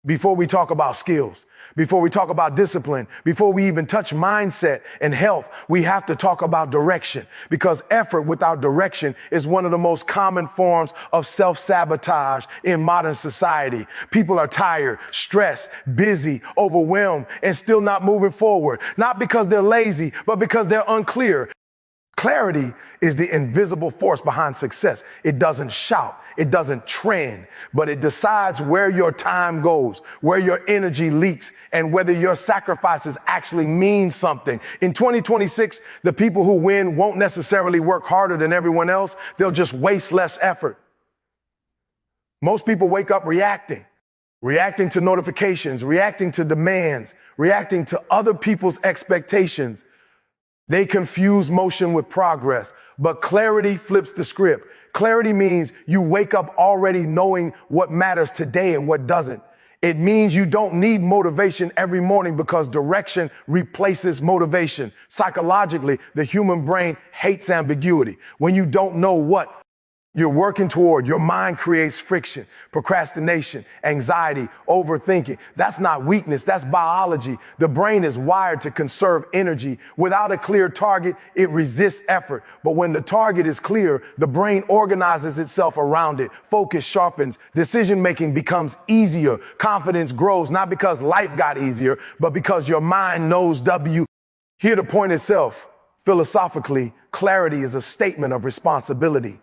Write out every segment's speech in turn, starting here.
before we talk about skills, before we talk about discipline, before we even touch mindset and health, we have to talk about direction, because effort without direction is one of the most common forms of self-sabotage in modern society. People are tired, stressed, busy, overwhelmed, and still not moving forward, not because they're lazy, but because they're unclear. Clarity is the invisible force behind success. It doesn't shout, it doesn't trend, but it decides where your time goes, where your energy leaks, and whether your sacrifices actually mean something. In 2026, the people who win won't necessarily work harder than everyone else. They'll just waste less effort. Most people wake up reacting to notifications, reacting to demands, reacting to other people's expectations. They confuse motion with progress, but clarity flips the script. Clarity means you wake up already knowing what matters today and what doesn't. It means you don't need motivation every morning because direction replaces motivation. Psychologically, the human brain hates ambiguity. When you don't know what you're working toward, your mind creates friction, procrastination, anxiety, overthinking. That's not weakness, that's biology. The brain is wired to conserve energy. Without a clear target, it resists effort. But when the target is clear, the brain organizes itself around it. Focus sharpens, decision-making becomes easier, confidence grows, not because life got easier, but because your mind knows W. Here, the point itself, philosophically, clarity is a statement of responsibility.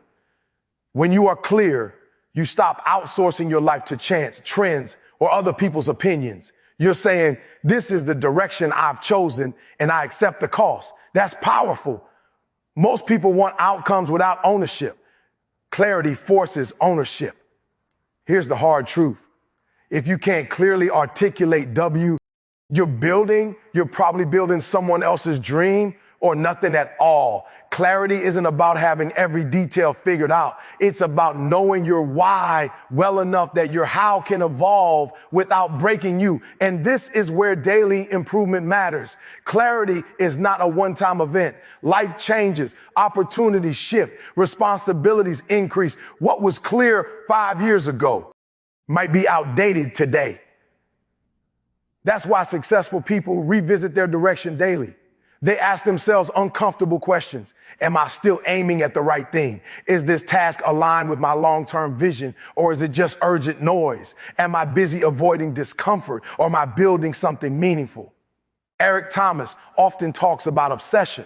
When you are clear, you stop outsourcing your life to chance, trends, or other people's opinions. You're saying, this is the direction I've chosen and I accept the cost. That's powerful. Most people want outcomes without ownership. Clarity forces ownership. Here's the hard truth. If you can't clearly articulate W, you're probably building someone else's dream or nothing at all. Clarity isn't about having every detail figured out. It's about knowing your why well enough that your how can evolve without breaking you. And this is where daily improvement matters. Clarity is not a one-time event. Life changes, opportunities shift, responsibilities increase. What was clear 5 years ago might be outdated today. That's why successful people revisit their direction daily. They ask themselves uncomfortable questions. Am I still aiming at the right thing? Is this task aligned with my long-term vision, or is it just urgent noise? Am I busy avoiding discomfort, or am I building something meaningful? Eric Thomas often talks about obsession,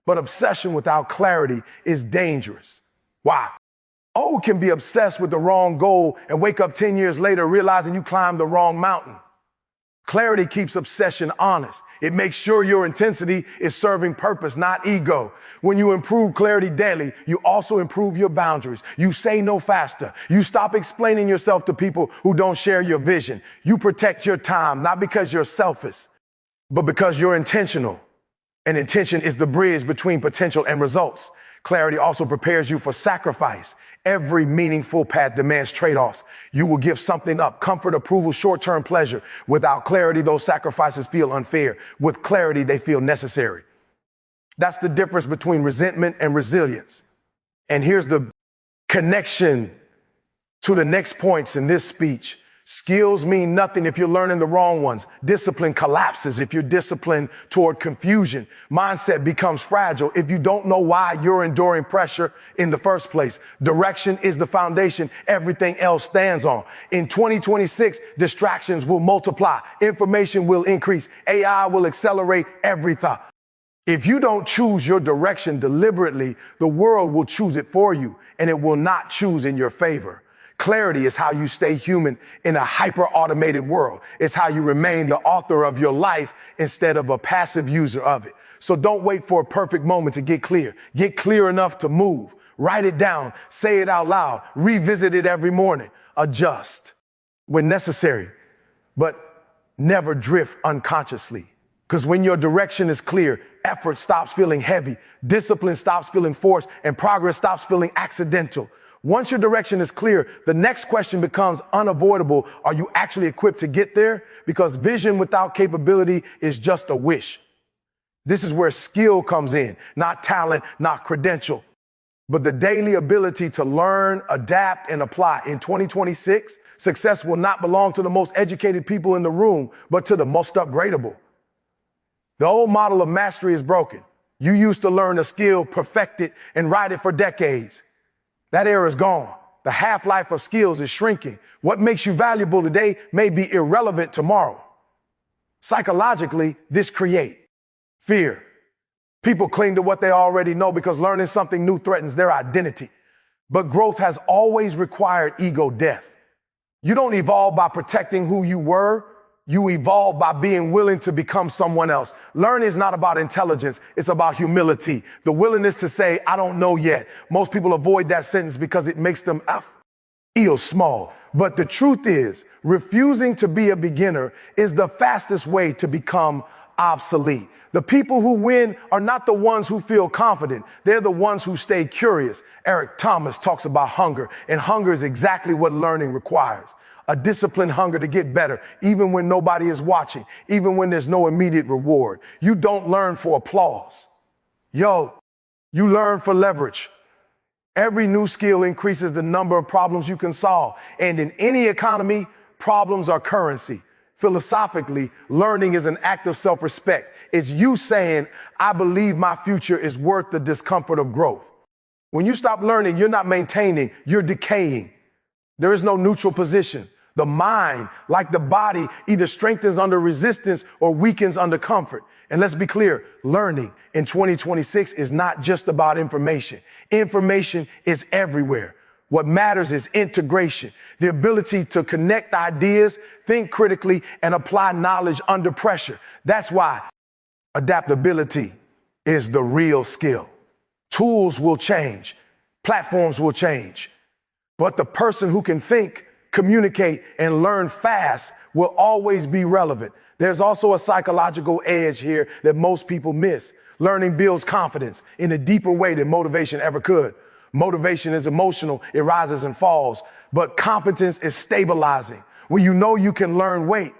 but obsession without clarity is dangerous. Why? O can be obsessed with the wrong goal and wake up 10 years later realizing you climbed the wrong mountain. Clarity keeps obsession honest. It makes sure your intensity is serving purpose, not ego. When you improve clarity daily, you also improve your boundaries. You say no faster. You stop explaining yourself to people who don't share your vision. You protect your time, not because you're selfish, but because you're intentional. And intention is the bridge between potential and results. Clarity also prepares you for sacrifice. Every meaningful path demands trade-offs. You will give something up, comfort, approval, short-term pleasure. Without clarity, those sacrifices feel unfair. With clarity, they feel necessary. That's the difference between resentment and resilience. And here's the connection to the next points in this speech. Skills mean nothing if you're learning the wrong ones. Discipline collapses if you're disciplined toward confusion. Mindset becomes fragile if you don't know why you're enduring pressure in the first place. Direction is the foundation everything else stands on. In 2026, distractions will multiply. Information will increase. AI will accelerate every thought. If you don't choose your direction deliberately, the world will choose it for you, and it will not choose in your favor. Clarity is how you stay human in a hyper-automated world. It's how you remain the author of your life instead of a passive user of it. So don't wait for a perfect moment to get clear. Get clear enough to move. Write it down. Say it out loud. Revisit it every morning. Adjust when necessary, but never drift unconsciously. Because when your direction is clear, effort stops feeling heavy, discipline stops feeling forced, and progress stops feeling accidental. Once your direction is clear, the next question becomes unavoidable. Are you actually equipped to get there? Because vision without capability is just a wish. This is where skill comes in, not talent, not credential, but the daily ability to learn, adapt, and apply. In 2026, Success will not belong to the most educated people in the room, but to the most upgradable. The old model of mastery is broken. You used to learn a skill, perfect it, and ride it for decades. That era is gone. The half-life of skills is shrinking. What makes you valuable today may be irrelevant tomorrow. Psychologically, this creates fear. People cling to what they already know because learning something new threatens their identity. But growth has always required ego death. You don't evolve by protecting who you were. You evolve by being willing to become someone else. Learning is not about intelligence. It's about humility. The willingness to say, I don't know yet. Most people avoid that sentence because it makes them feel small. But the truth is, refusing to be a beginner is the fastest way to become obsolete. The people who win are not the ones who feel confident. They're the ones who stay curious. Eric Thomas talks about hunger, and hunger is exactly what learning requires. A disciplined hunger to get better, even when nobody is watching, even when there's no immediate reward. You don't learn for applause. You learn for leverage. Every new skill increases the number of problems you can solve. And in any economy, problems are currency. Philosophically, learning is an act of self-respect. It's you saying, I believe my future is worth the discomfort of growth. When you stop learning, you're not maintaining, you're decaying. There is no neutral position. The mind, like the body, either strengthens under resistance or weakens under comfort. And let's be clear, learning in 2026 is not just about information. Information is everywhere. What matters is integration, the ability to connect ideas, think critically, and apply knowledge under pressure. That's why adaptability is the real skill. Tools will change, platforms will change, but the person who can think, communicate, and learn fast will always be relevant. There's also a psychological edge here that most people miss. Learning builds confidence in a deeper way than motivation ever could. Motivation is emotional, it rises and falls, but competence is stabilizing. When you know you can learn, wait.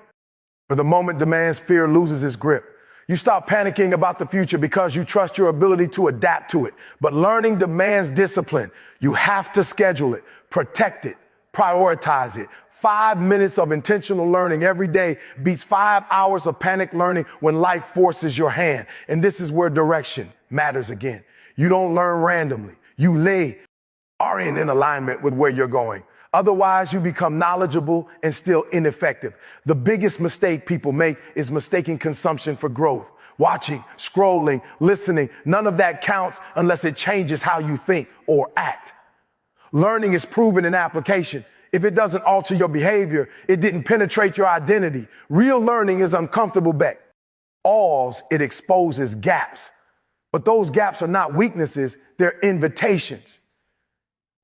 For the moment demands, fear loses its grip. You stop panicking about the future because you trust your ability to adapt to it. But learning demands discipline. You have to schedule it, protect it, prioritize it. 5 minutes of intentional learning every day beats 5 hours of panic learning when life forces your hand. And this is where direction matters again. You don't learn randomly. You are in alignment with where you're going. Otherwise, you become knowledgeable and still ineffective. The biggest mistake people make is mistaking consumption for growth. Watching, scrolling, listening, none of that counts unless it changes how you think or act. Learning is proven in application. If it doesn't alter your behavior, it didn't penetrate your identity. Real learning is uncomfortable bet. It exposes gaps. But those gaps are not weaknesses, they're invitations.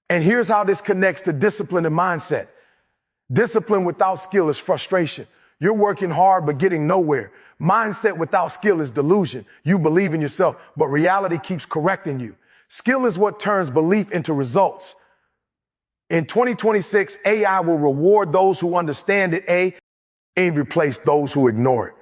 And here's how this connects to discipline and mindset. Discipline without skill is frustration. You're working hard but getting nowhere. Mindset without skill is delusion. You believe in yourself, but reality keeps correcting you. Skill is what turns belief into results. In 2026, AI will reward those who understand it, and replace those who ignore it.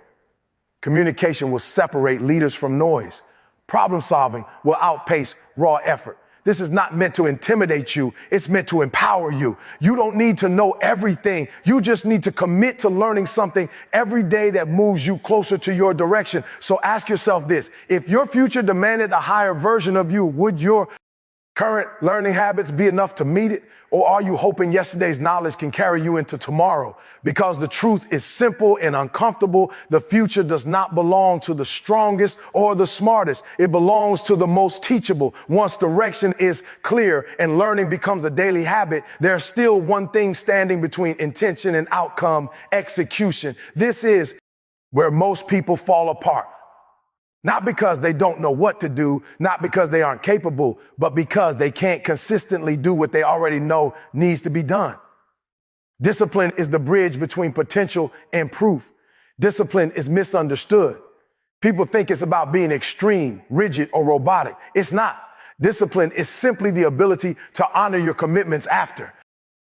Communication will separate leaders from noise. Problem solving will outpace raw effort. This is not meant to intimidate you. It's meant to empower you. You don't need to know everything. You just need to commit to learning something every day that moves you closer to your direction. So ask yourself this: if your future demanded a higher version of you, would your current learning habits be enough to meet it? Or are you hoping yesterday's knowledge can carry you into tomorrow? Because the truth is simple and uncomfortable. The future does not belong to the strongest or the smartest. It belongs to the most teachable. Once direction is clear and learning becomes a daily habit, there's still one thing standing between intention and outcome: execution. This is where most people fall apart. Not because they don't know what to do, not because they aren't capable, but because they can't consistently do what they already know needs to be done. Discipline is the bridge between potential and proof. Discipline is misunderstood. People think it's about being extreme, rigid, or robotic. It's not. Discipline is simply the ability to honor your commitments after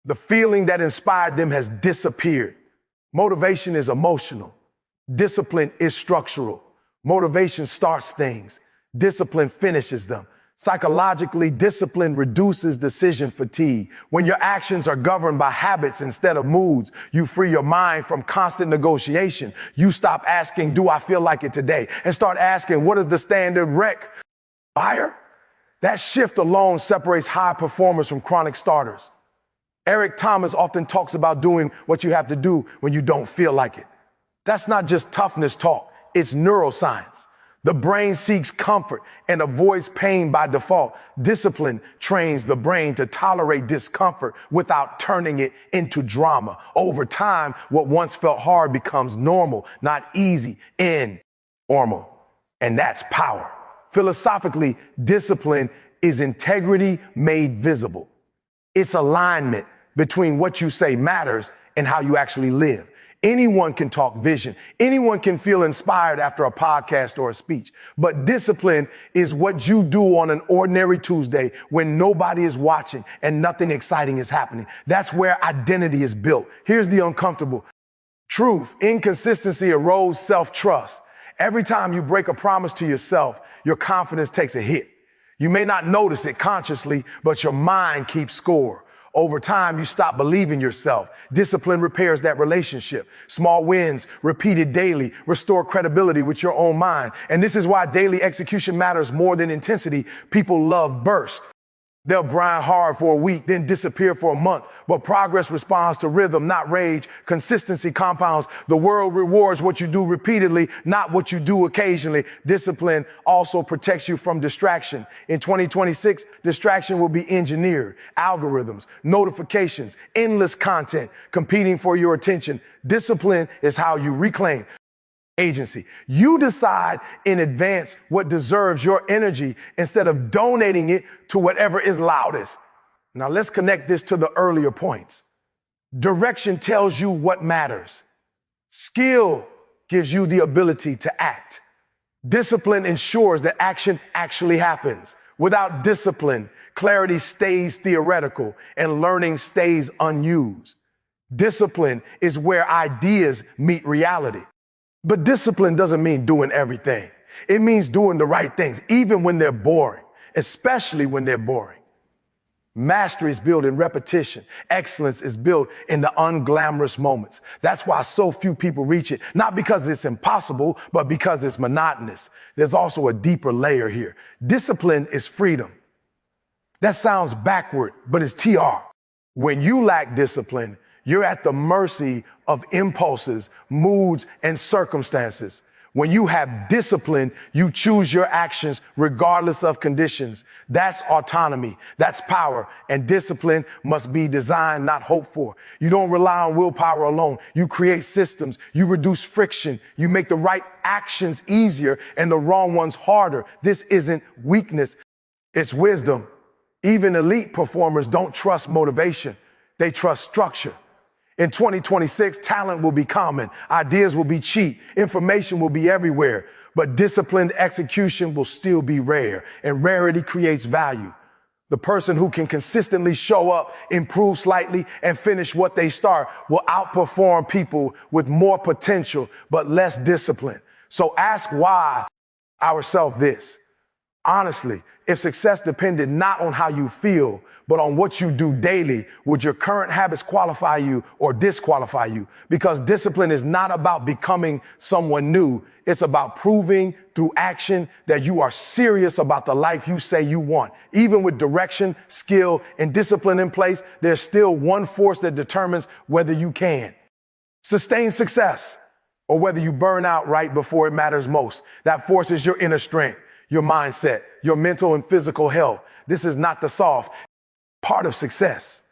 the feeling that inspired them has disappeared. Motivation is emotional. Discipline is structural. Motivation starts things. Discipline finishes them. Psychologically, discipline reduces decision fatigue. When your actions are governed by habits instead of moods, you free your mind from constant negotiation. You stop asking, do I feel like it today? And start asking, what is the standard require? That shift alone separates high performers from chronic starters. Eric Thomas often talks about doing what you have to do when you don't feel like it. That's not just toughness talk, it's neuroscience. The brain seeks comfort and avoids pain by default. Discipline trains the brain to tolerate discomfort without turning it into drama. Over time, what once felt hard becomes normal, not easy, normal. And that's power. Philosophically, discipline is integrity made visible. It's alignment between what you say matters and how you actually live. Anyone can talk vision. Anyone can feel inspired after a podcast or a speech. But discipline is what you do on an ordinary Tuesday when nobody is watching and nothing exciting is happening. That's where identity is built. Here's the uncomfortable truth. Inconsistency erodes self-trust. Every time you break a promise to yourself, your confidence takes a hit. You may not notice it consciously, but your mind keeps score. Over time, you stop believing yourself. Discipline repairs that relationship. Small wins, repeated daily, restore credibility with your own mind. And this is why daily execution matters more than intensity. People love burst. They'll grind hard for a week, then disappear for a month. But progress responds to rhythm, not rage. Consistency compounds. The world rewards what you do repeatedly, not what you do occasionally. Discipline also protects you from distraction. In 2026, distraction will be engineered. Algorithms, notifications, endless content competing for your attention. Discipline is how you reclaim agency. You decide in advance what deserves your energy instead of donating it to whatever is loudest. Now let's connect this to the earlier points. Direction tells you what matters. Skill gives you the ability to act. Discipline ensures that action actually happens. Without discipline, clarity stays theoretical and learning stays unused. Discipline is where ideas meet reality. But discipline doesn't mean doing everything. It means doing the right things, even when they're boring, especially when they're boring. Mastery is built in repetition. Excellence is built in the unglamorous moments. That's why so few people reach it, not because it's impossible, but because it's monotonous. There's also a deeper layer here. Discipline is freedom. That sounds backward, but it's TR. When you lack discipline, you're at the mercy of impulses, moods, and circumstances. When you have discipline, you choose your actions regardless of conditions. That's autonomy. That's power. And discipline must be designed, not hoped for. You don't rely on willpower alone. You create systems. You reduce friction. You make the right actions easier and the wrong ones harder. This isn't weakness. It's wisdom. Even elite performers don't trust motivation. They trust structure. In 2026, talent will be common, ideas will be cheap, information will be everywhere, but disciplined execution will still be rare, and rarity creates value. The person who can consistently show up, improve slightly, and finish what they start will outperform people with more potential, but less discipline. So ask why ourselves this. Honestly, if success depended not on how you feel, but on what you do daily, would your current habits qualify you or disqualify you? Because discipline is not about becoming someone new. It's about proving through action that you are serious about the life you say you want. Even with direction, skill, and discipline in place, there's still one force that determines whether you can sustain success or whether you burn out right before it matters most. That force is your inner strength, your mindset, your mental and physical health. This is not the soft part of success.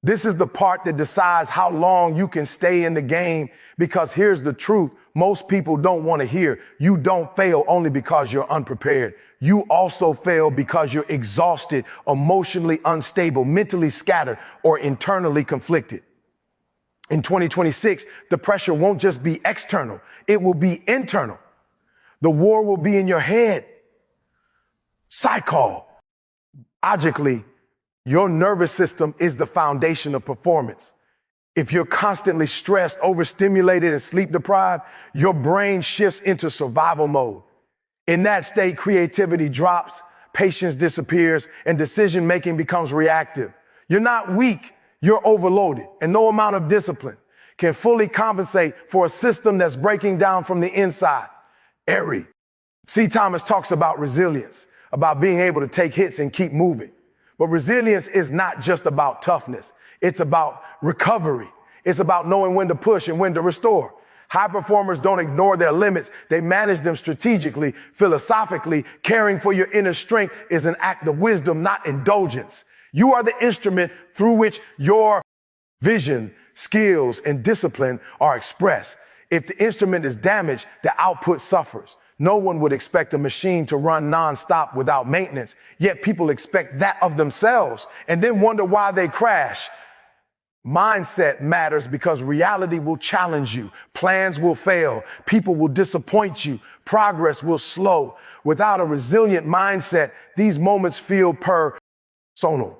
This is the part that decides how long you can stay in the game, because here's the truth most people don't want to hear. You don't fail only because you're unprepared. You also fail because you're exhausted, emotionally unstable, mentally scattered, or internally conflicted. In 2026, the pressure won't just be external, it will be internal. The war will be in your head. Psychologically, your nervous system is the foundation of performance. If you're constantly stressed, overstimulated, and sleep deprived, your brain shifts into survival mode. In that state, creativity drops, patience disappears, and decision-making becomes reactive. You're not weak, you're overloaded, and no amount of discipline can fully compensate for a system that's breaking down from the inside. Airy. C. Thomas talks about resilience, about being able to take hits and keep moving. But resilience is not just about toughness. It's about recovery. It's about knowing when to push and when to restore. High performers don't ignore their limits. They manage them strategically, philosophically. Caring for your inner strength is an act of wisdom, not indulgence. You are the instrument through which your vision, skills, and discipline are expressed. If the instrument is damaged, the output suffers. No one would expect a machine to run nonstop without maintenance, yet people expect that of themselves and then wonder why they crash. Mindset matters because reality will challenge you. Plans will fail. People will disappoint you. Progress will slow. Without a resilient mindset, these moments feel personal.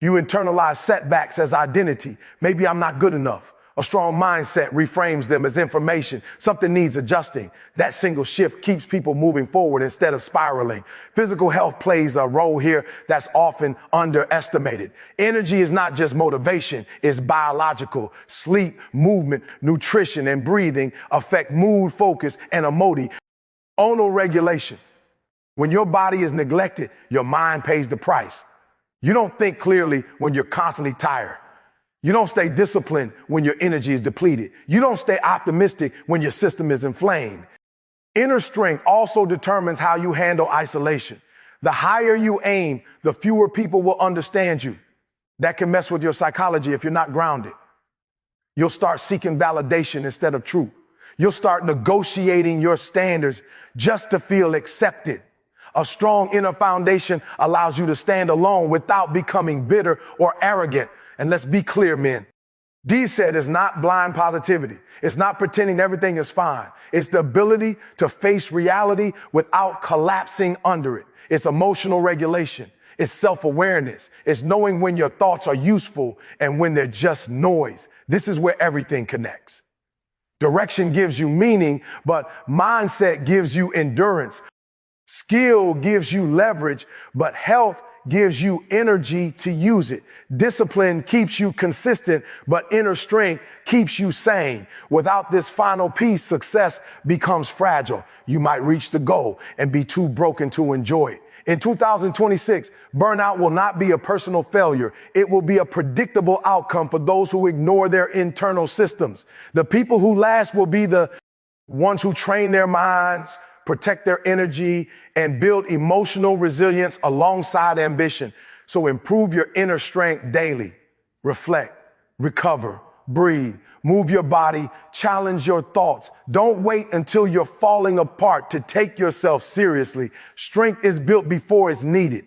You internalize setbacks as identity. Maybe I'm not good enough. A strong mindset reframes them as information. Something needs adjusting. That single shift keeps people moving forward instead of spiraling. Physical health plays a role here that's often underestimated. Energy is not just motivation, it's biological. Sleep, movement, nutrition, and breathing affect mood, focus, and emotional regulation. When your body is neglected, your mind pays the price. You don't think clearly when you're constantly tired. You don't stay disciplined when your energy is depleted. You don't stay optimistic when your system is inflamed. Inner strength also determines how you handle isolation. The higher you aim, the fewer people will understand you. That can mess with your psychology if you're not grounded. You'll start seeking validation instead of truth. You'll start negotiating your standards just to feel accepted. A strong inner foundation allows you to stand alone without becoming bitter or arrogant. And let's be clear, men. D said is not blind positivity. It's not pretending everything is fine. It's the ability to face reality without collapsing under it. It's emotional regulation. It's self-awareness. It's knowing when your thoughts are useful and when they're just noise. This is where everything connects. Direction gives you meaning, but mindset gives you endurance. Skill gives you leverage, but health gives you energy to use it. Discipline keeps you consistent, but inner strength keeps you sane. Without this final piece, success becomes fragile. You might reach the goal and be too broken to enjoy it. In 2026, burnout will not be a personal failure. It will be a predictable outcome for those who ignore their internal systems. The people who last will be the ones who train their minds, protect their energy, and build emotional resilience alongside ambition. So improve your inner strength daily. Reflect, recover, breathe, move your body, challenge your thoughts. Don't wait until you're falling apart to take yourself seriously. Strength is built before it's needed,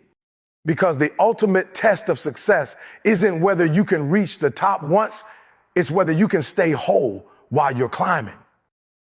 because the ultimate test of success isn't whether you can reach the top once, it's whether you can stay whole while you're climbing.